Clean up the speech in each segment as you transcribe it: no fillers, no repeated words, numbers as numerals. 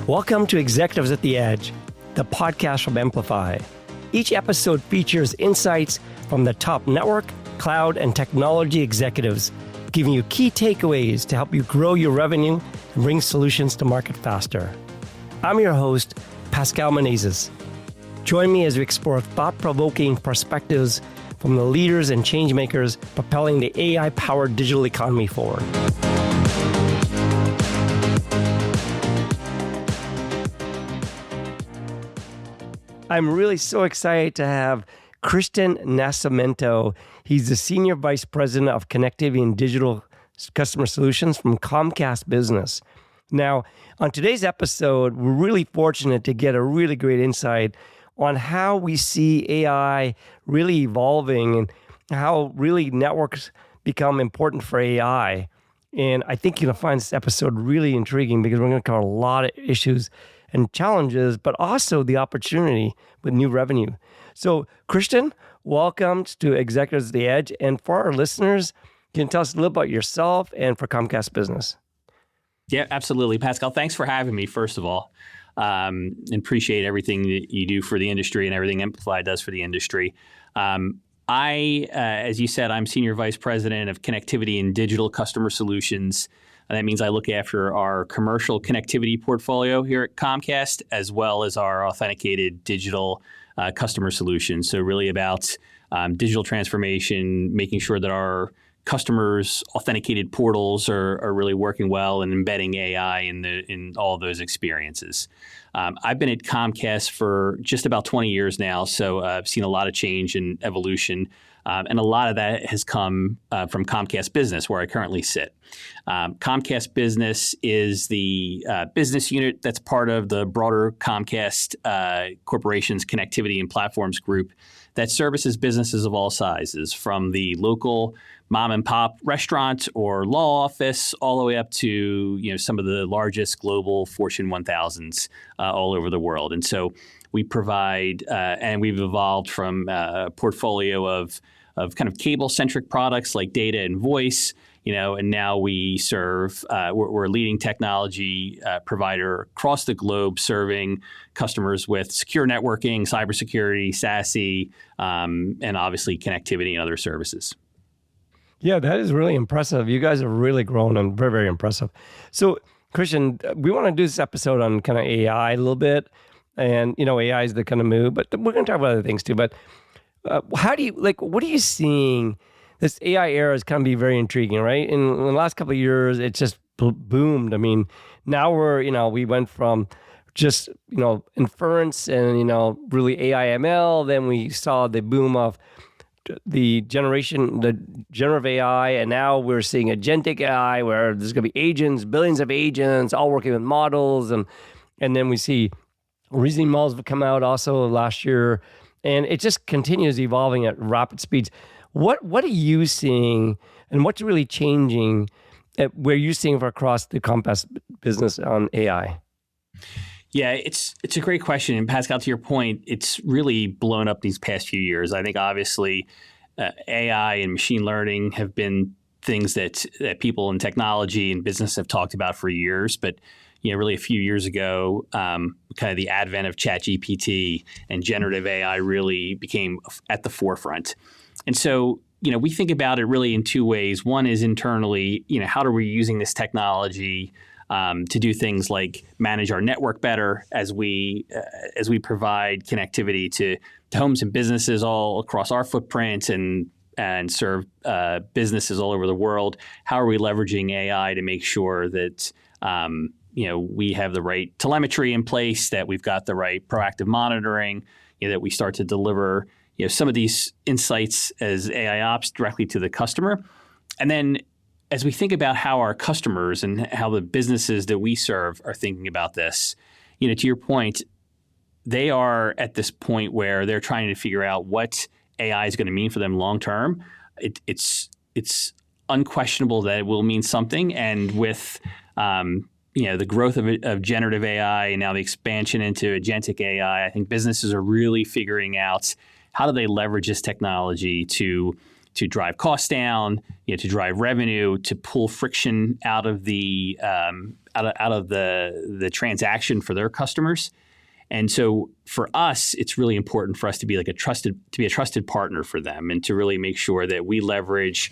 Welcome to Executives at the Edge, the podcast from Amplify. Each episode features insights from the top network, cloud, and technology executives, giving you key takeaways to help you grow your revenue and bring solutions to market faster. I'm your host, Pascal Menezes. Join me as we explore thought-provoking perspectives from the leaders and changemakers propelling the AI-powered digital economy forward. I'm really so excited to have Christian Nascimento. He's the Senior Vice President of Connectivity and Digital Customer Solutions from Comcast Business. Now, on today's episode, we're really fortunate to get a really great insight on how we see AI really evolving and how really networks become important for AI. And I think you're going to find this episode really intriguing because we're going to cover a lot of issues and challenges, but also the opportunity with new revenue. So, Christian, welcome to Executives at the Edge. And for our listeners, can you tell us a little about yourself and for Comcast Business? Yeah, absolutely. Pascal, thanks for having me, first of all. And appreciate everything that you do for the industry and everything Amplify does for the industry. As you said, I'm Senior Vice President of Connectivity and Digital Customer Solutions. And that means I look after our commercial connectivity portfolio here at Comcast, as well as our authenticated digital customer solutions. So really about digital transformation, making sure that our customers' authenticated portals are really working well and embedding AI in all of those experiences. I've been at Comcast for just about 20 years now, so I've seen a lot of change and evolution. And a lot of that has come from Comcast Business, where I currently sit. Comcast Business is the business unit that's part of the broader Comcast Corporation's Connectivity and Platforms Group that services businesses of all sizes, from the local mom and pop restaurant or law office all the way up to some of the largest global Fortune 1000s all over the world. And so we provide, and we've evolved from a portfolio of kind of cable-centric products like data and voice, and now we serve, we're a leading technology provider across the globe, serving customers with secure networking, cybersecurity, SASE, and obviously connectivity and other services. Yeah, that is really impressive. You guys have really grown and very, very impressive. So, Christian, we want to do this episode on kind of AI a little bit. And, AI is the kind of move, but we're going to talk about other things too. But what are you seeing? This AI era is kind of be very intriguing, right? In the last couple of years, it just boomed. I mean, now we went from just, inference and, really AI ML. Then we saw the boom of the generative AI, and now we're seeing agentic AI, where there's going to be agents, billions of agents, all working with models, and then we see reasoning models have come out also last year, and it just continues evolving at rapid speeds. What are you seeing, and what's really changing where you're seeing across the Comcast Business on AI? Yeah, it's a great question. And Pascal, to your point, it's really blown up these past few years. I think obviously AI and machine learning have been things that people in technology and business have talked about for years. But really a few years ago, kind of the advent of ChatGPT and generative AI really became at the forefront. And so, we think about it really in two ways. One is internally, how are we using this technology to do things like manage our network better as we provide connectivity to homes and businesses all across our footprint and serve businesses all over the world. How are we leveraging AI to make sure that we have the right telemetry in place, that we've got the right proactive monitoring, that we start to deliver some of these insights as AI ops directly to the customer. And then as we think about how our customers and how the businesses that we serve are thinking about this, to your point, they are at this point where they're trying to figure out what AI is going to mean for them long term. It's unquestionable that it will mean something, and with the growth of generative AI and now the expansion into agentic AI, I think businesses are really figuring out how do they leverage this technology to to drive costs down, to drive revenue, to pull friction out of the the transaction for their customers. And so for us, it's really important for us to be a trusted partner for them, and to really make sure that we leverage,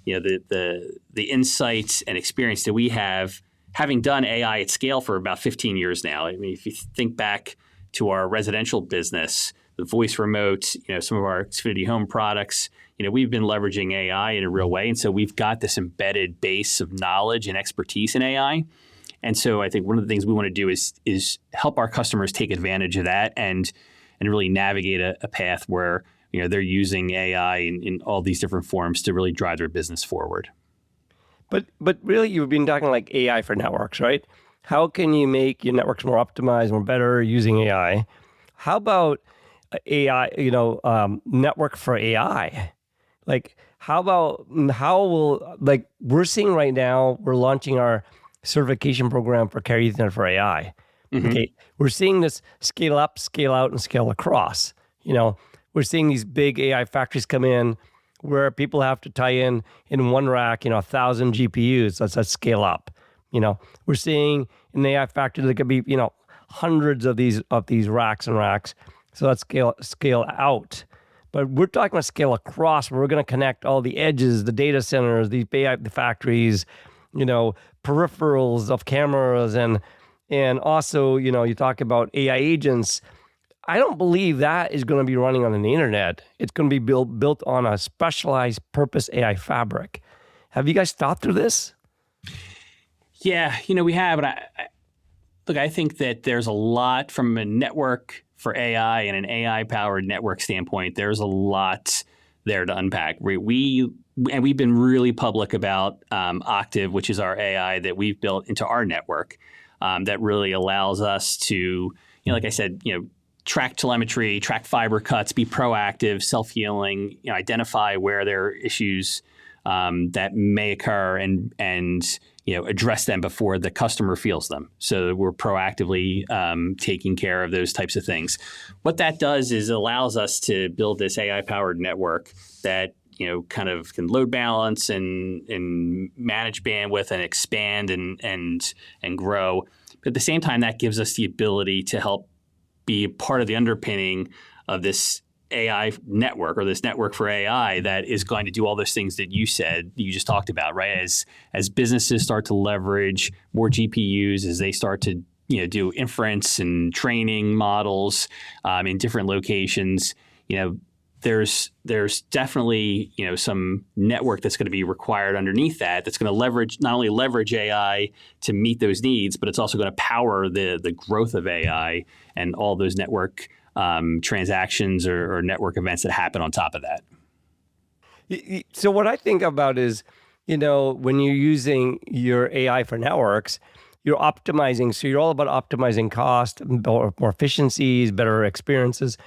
the insights and experience that we have, having done AI at scale for about 15 years now. I mean, if you think back to our residential business, the voice remote, some of our Xfinity Home products, we've been leveraging AI in a real way. And so we've got this embedded base of knowledge and expertise in AI. And so I think one of the things we want to do is help our customers take advantage of that and really navigate a path where they're using AI in all these different forms to really drive their business forward. But really, you've been talking like AI for networks, right? How can you make your networks more optimized, more better using AI? How about AI, network for AI? Like, we're seeing right now, we're launching our certification program for Carrier Ethernet for AI. Mm-hmm. Okay, we're seeing this scale up, scale out, and scale across. We're seeing these big AI factories come in where people have to tie in one rack, 1,000 GPUs. That's scale up. We're seeing in the AI factory there could be, hundreds of these racks and racks. So that's scale out. But we're talking about scale across, where we're going to connect all the edges, the data centers, the factories, peripherals of cameras, and also, you talk about AI agents. I don't believe that is going to be running on the internet. It's going to be built on a specialized purpose AI fabric. Have you guys thought through this? Yeah, we have. But I think that there's a lot from a network for AI and an AI-powered network standpoint. There's a lot there to unpack. We've been really public about Octave, which is our AI that we've built into our network that really allows us to, like I said, track telemetry, track fiber cuts, be proactive, self-healing, identify where there are issues that may occur and address them before the customer feels them. So we're proactively taking care of those types of things. What that does is it allows us to build this AI-powered network that kind of can load balance and manage bandwidth and expand and grow. But at the same time, that gives us the ability to help be part of the underpinning of this AI network, or this network for AI, that is going to do all those things that you just talked about, right? As businesses start to leverage more GPUs, as they start to do inference and training models in different locations, there's definitely some network that's going to be required underneath that's going to not only leverage AI to meet those needs, but it's also going to power the growth of AI and all those network transactions or network events that happen on top of that. So what I think about is, when you're using your AI for networks, you're optimizing. So you're all about optimizing cost, more efficiencies, better experiences,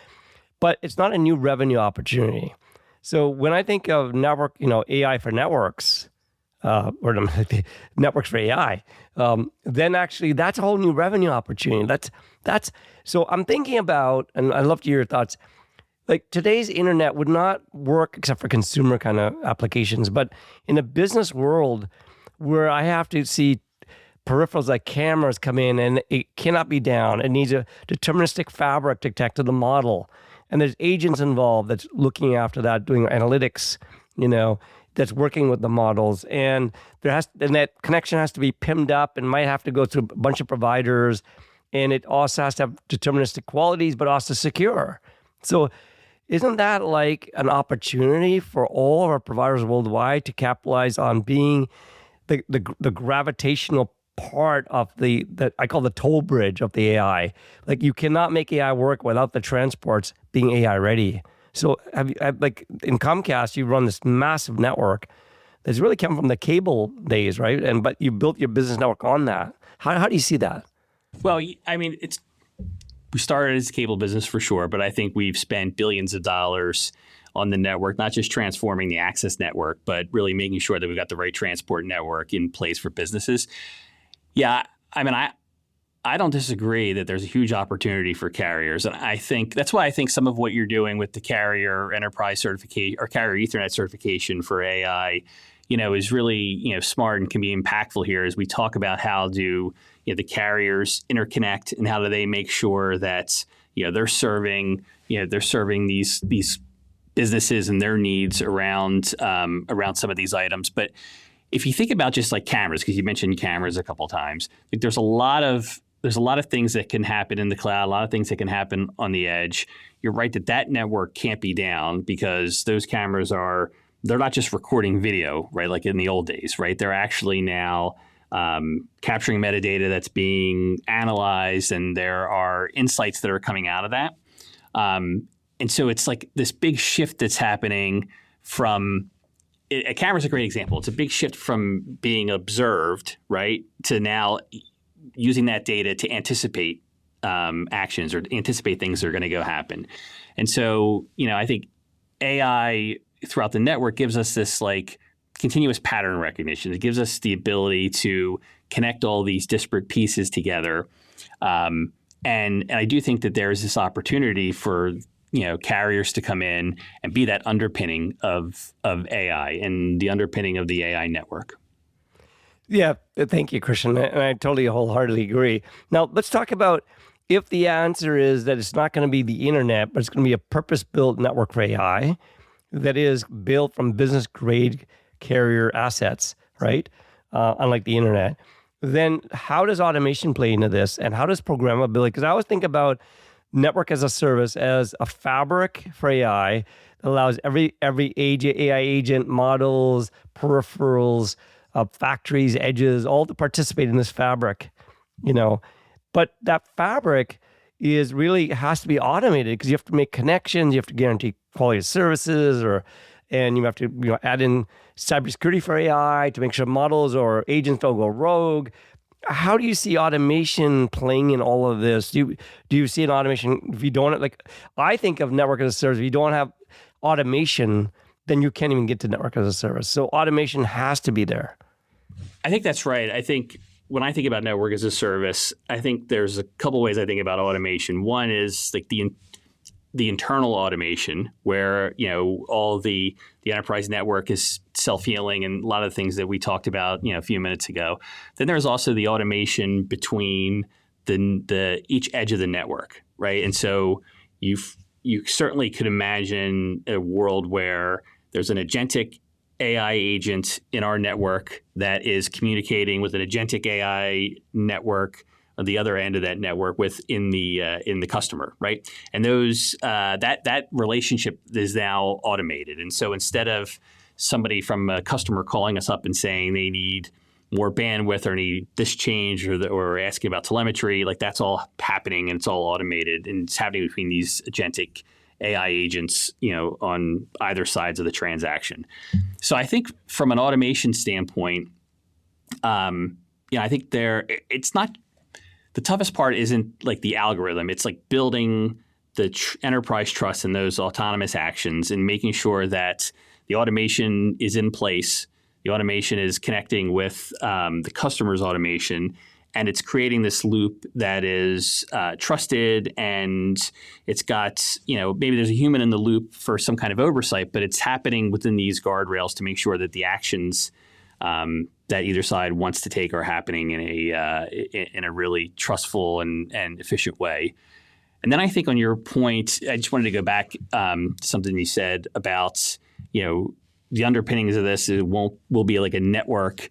but it's not a new revenue opportunity. So when I think of network, AI for networks, or the networks for AI, then actually that's a whole new revenue opportunity. That's so I'm thinking about, and I'd love to hear your thoughts. Like, today's internet would not work except for consumer kind of applications, but in a business world where I have to see peripherals like cameras come in and it cannot be down, it needs a deterministic fabric to connect to the model, and there's agents involved that's looking after that, doing analytics, that's working with the models, and that connection has to be pinned up and might have to go through a bunch of providers, and it also has to have deterministic qualities, but also secure. So isn't that like an opportunity for all of our providers worldwide to capitalize on being the gravitational part of that I call the toll bridge of the AI? Like, you cannot make AI work without the transports being AI ready. So like in Comcast, you run this massive network that's really come from the cable days, right? But you built your business network on that. How do you see that? Well, I mean, we started as a cable business for sure, but I think we've spent billions of dollars on the network, not just transforming the access network, but really making sure that we've got the right transport network in place for businesses. Yeah, I mean, I don't disagree that there's a huge opportunity for carriers. And I think that's why I think some of what you're doing with the carrier enterprise certification or carrier Ethernet certification for AI, is really, smart and can be impactful here as we talk about how do the carriers interconnect and how do they make sure that they're serving these businesses and their needs around some of these items. But if you think about just like cameras, because you mentioned cameras a couple of times, like there's a lot of things that can happen in the cloud, a lot of things that can happen on the edge. You're right that network can't be down because those cameras they're not just recording video, right? Like in the old days, right? They're actually now capturing metadata that's being analyzed, and there are insights that are coming out of that. And so it's like this big shift that's happening from a camera's a great example. It's a big shift from being observed, right, to now using that data to anticipate actions or anticipate things that are going to go happen. And so, I think AI throughout the network gives us this like continuous pattern recognition. It gives us the ability to connect all these disparate pieces together. And I do think that there is this opportunity for carriers to come in and be that underpinning of AI and the underpinning of the AI network. Yeah, thank you, Christian. And I totally wholeheartedly agree. Now, let's talk about if the answer is that it's not going to be the internet, but it's going to be a purpose-built network for AI that is built from business-grade carrier assets, right? Unlike the internet. Then how does automation play into this? And how does programmability? Because I always think about network as a service as a fabric for AI that allows every AI agent, models, peripherals, factories, edges, all to participate in this fabric, But that fabric has to be automated because you have to make connections, you have to guarantee quality of services, and you have to add in cybersecurity for AI to make sure models or agents don't go rogue. How do you see automation playing in all of this? Do you see an automation if you don't I think of network as a service. If you don't have automation, then you can't even get to network as a service. So automation has to be there. I think that's right. I think when I think about network as a service, I think there's a couple ways I think about automation. One is like the internal automation where, all the enterprise network is self-healing and a lot of the things that we talked about, a few minutes ago. Then there's also the automation between the each edge of the network, right? And so you certainly could imagine a world where there's an agentic AI agent in our network that is communicating with an agentic AI network on the other end of that network in the customer, right? And those that relationship is now automated. And so instead of somebody from a customer calling us up and saying they need more bandwidth or need this change or asking about telemetry, like that's all happening and it's all automated and it's happening between these agentic AI agents, on either sides of the transaction. So I think from an automation standpoint, I think it's not. The toughest part isn't like the algorithm. It's like building the enterprise trust in those autonomous actions and making sure that the automation is in place. The automation is connecting with the customer's automation, and it's creating this loop that is trusted, and it's got, maybe there's a human in the loop for some kind of oversight, but it's happening within these guardrails to make sure that the actions that either side wants to take are happening in a really trustful and efficient way. And then I think on your point, I just wanted to go back to something you said about, the underpinnings of this will be like a network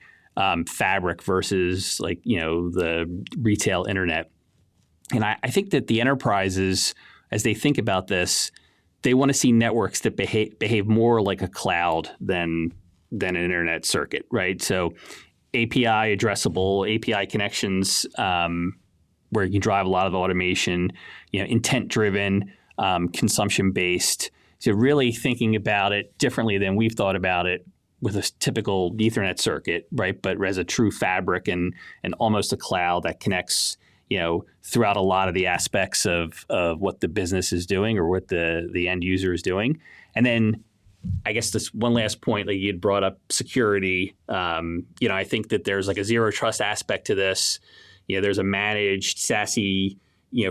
fabric versus like, the retail internet. And I think that the enterprises, as they think about this, they want to see networks that behave more like a cloud than an internet circuit, right? So API addressable, API connections where you can drive a lot of automation, intent-driven, consumption-based. So really thinking about it differently than we've thought about it with a typical Ethernet circuit, right? But as a true fabric and almost a cloud that connects, throughout a lot of the aspects of what the business is doing or what the end user is doing. And then I guess this one last point, like you'd brought up security. I think that there's like a zero trust aspect to this. there's a managed SASE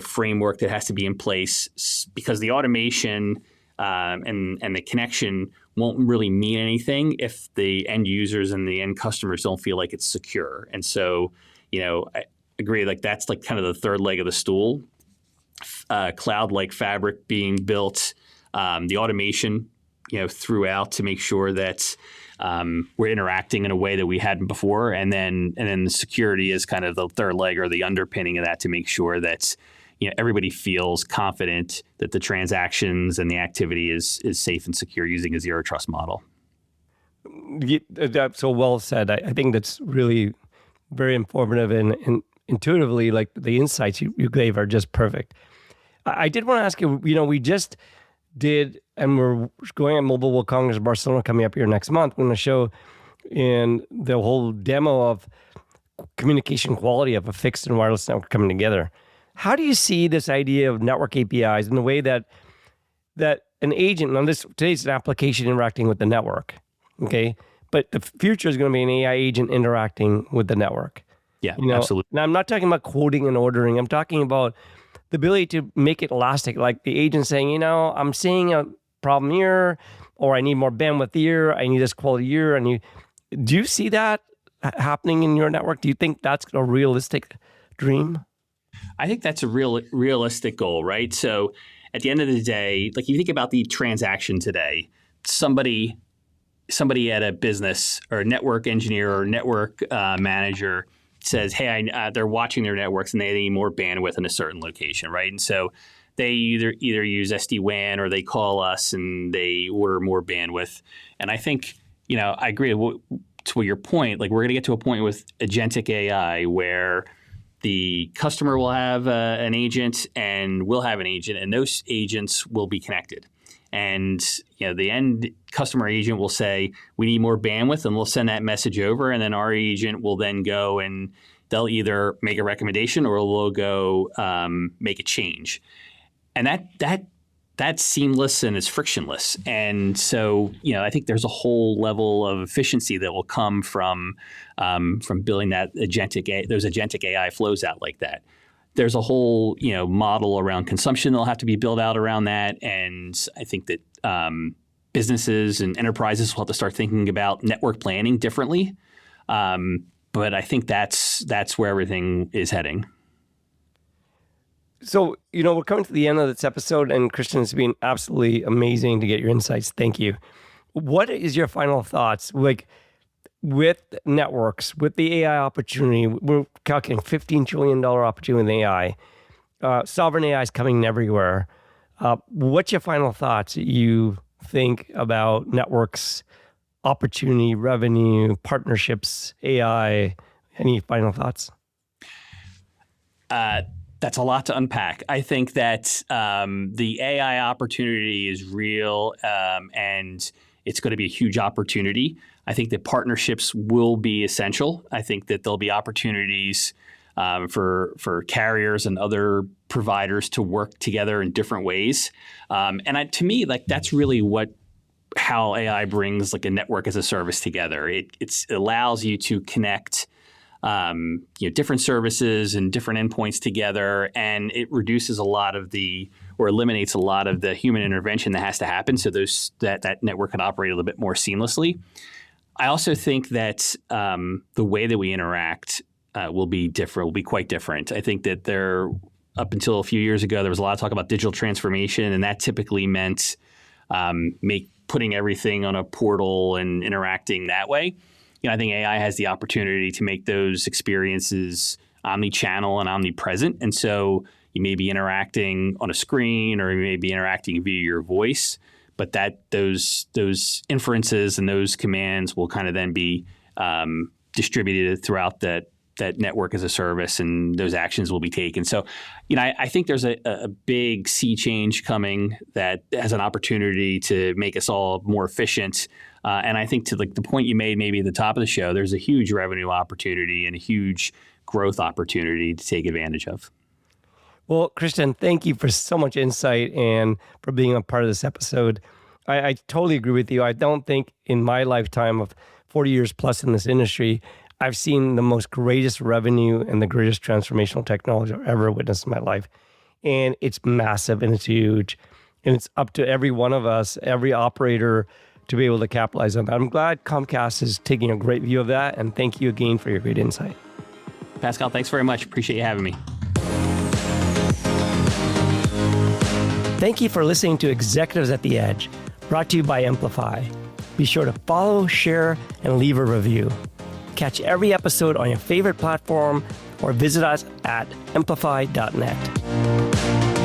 framework that has to be in place because the automation and the connection won't really mean anything if the end users and the end customers don't feel like it's secure. And so, I agree, like that's like kind of the third leg of the stool. Cloud-like fabric being built, the automation, throughout to make sure that we're interacting in a way that we hadn't before, and then the security is kind of the third leg or the underpinning of that to make sure that everybody feels confident that the transactions and the activity is safe and secure using a zero trust model. That's so well said. I think that's really very informative and intuitively, like the insights you gave are just perfect. I did want to ask you, we just did, and we're going on Mobile World Congress Barcelona coming up here next month. We're going to show in the whole demo of communication quality of a fixed and wireless network coming together. How do you see this idea of network APIs in the way that an agent, now today's an application interacting with the network, okay? But the future is going to be an AI agent interacting with the network. Yeah, absolutely. Now, I'm not talking about quoting and ordering. I'm talking about the ability to make it elastic, like the agent saying, I'm seeing a problem here, or I need more bandwidth here, I need this quality here. Do you see that happening in your network? Do you think that's a realistic dream? I think that's a realistic goal, right? So at the end of the day, like you think about the transaction today, somebody at a business or a network engineer or network manager says, hey, they're watching their networks and they need more bandwidth in a certain location, right? And so they either use SD-WAN or they call us and they order more bandwidth. And I think, I agree to your point, like we're going to get to a point with agentic AI where the customer will have an agent and we'll have an agent, and those agents will be connected. And the end customer agent will say, we need more bandwidth, and we'll send that message over. And then our agent will then go and they'll either make a recommendation or they'll go make a change. And that's seamless and it's frictionless. And so, I think there's a whole level of efficiency that will come from building that those agentic AI flows out like that. There's a whole, model around consumption that'll have to be built out around that. And I think that businesses and enterprises will have to start thinking about network planning differently. But I think that's where everything is heading. So, we're coming to the end of this episode, and Christian, it's been absolutely amazing to get your insights. Thank you. What is your final thoughts? Like, with networks, with the AI opportunity, we're calculating $15 trillion opportunity in AI. Sovereign AI is coming everywhere. What's your final thoughts you think about networks, opportunity, revenue, partnerships, AI? Any final thoughts? That's a lot to unpack. I think that the AI opportunity is real and it's going to be a huge opportunity. I think that partnerships will be essential. I think that there'll be opportunities for carriers and other providers to work together in different ways. To me, like that's really how AI brings like a network as a service together. It allows you to connect different services and different endpoints together, and it reduces eliminates a lot of the human intervention that has to happen so that network can operate a little bit more seamlessly. I also think that the way that we interact will be quite different. I think that up until a few years ago, there was a lot of talk about digital transformation, and that typically meant putting everything on a portal and interacting that way. I think AI has the opportunity to make those experiences omni-channel and omnipresent. And so you may be interacting on a screen or you may be interacting via your voice, but those inferences and those commands will kind of then be distributed throughout that network as a service, and those actions will be taken. So, I think there's a big sea change coming that has an opportunity to make us all more efficient. And I think to the point you made maybe at the top of the show, there's a huge revenue opportunity and a huge growth opportunity to take advantage of. Well, Christian, thank you for so much insight and for being a part of this episode. I totally agree with you. I don't think in my lifetime of 40 years plus in this industry, I've seen the most greatest revenue and the greatest transformational technology I've ever witnessed in my life. And it's massive and it's huge. And it's up to every one of us, every operator, to be able to capitalize on that. I'm glad Comcast is taking a great view of that. And thank you again for your great insight. Pascal, thanks very much. Appreciate you having me. Thank you for listening to Executives at the Edge, brought to you by Amplify. Be sure to follow, share, and leave a review. Catch every episode on your favorite platform or visit us at amplify.net.